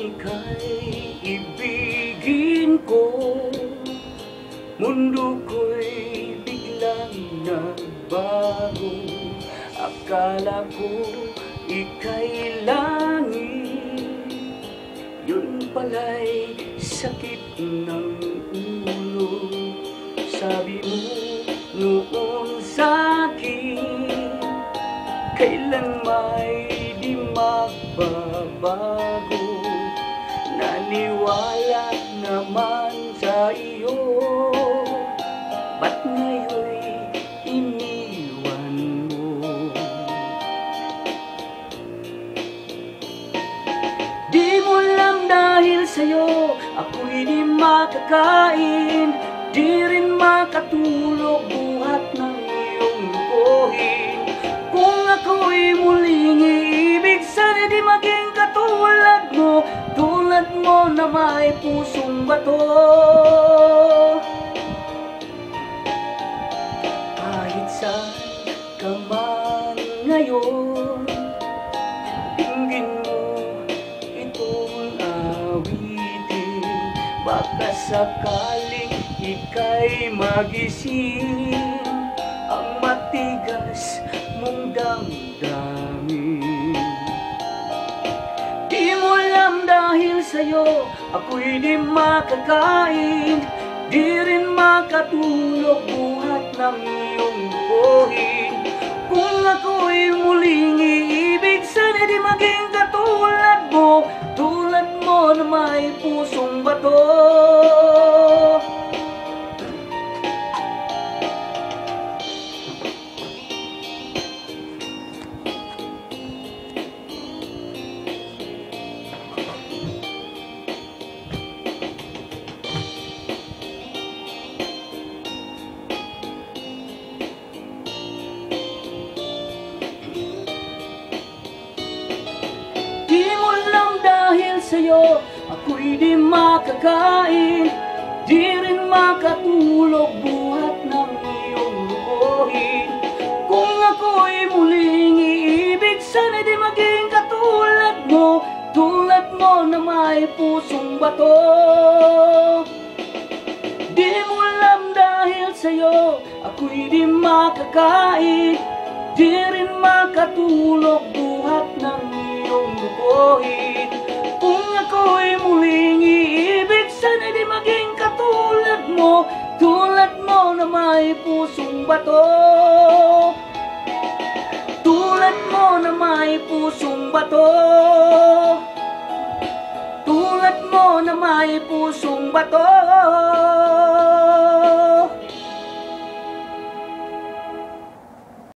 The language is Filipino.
ika'y ibigin ko. Mundo ko'y biglang nagbago. Akala ko ika'y langit, yun pala'y sakit ng ulo. Sabi mo noon sa'kin, kailan may di magbabago. Naniwala naman sa iyo, ba't ngayon'y iniwan mo? Di mo alam dahil sa'yo ako'y di makakain, di rin makatulog buhat ng iyong lukuhin. Kung ako'y muling iibig, sana di maging katulad mo, tulad mo na may pusong bato. Kahit saan ka man ngayon, dinggin mo itong awitin. Baka sakaling ika'y magising ang matigas mong damdamin. Di mo alam dahil sa'yo ako'y di makakain, di rin makatulog buhat ng iyong lukuhin. Kung ako'y muling iibig, sana di maging katulad mo, tulad mo na may pusong bato. Di mo alam dahil sa'yo ako'y di makakain, di rin makatulog buhat ng iyong lukuhin. Kung ako'y muling iibig, sana di maging katulad mo, tulad mo na may pusong bato. Di mo alam dahil sa'yo ako'y di makakain, di rin makatulog buhat ng iyong lukuhin. Kung ako'y muling iibig, sana di maging katulad mo, tulad mo na may pusong bato. Tulad mo na may pusong bato, tulad mo na may pusong bato.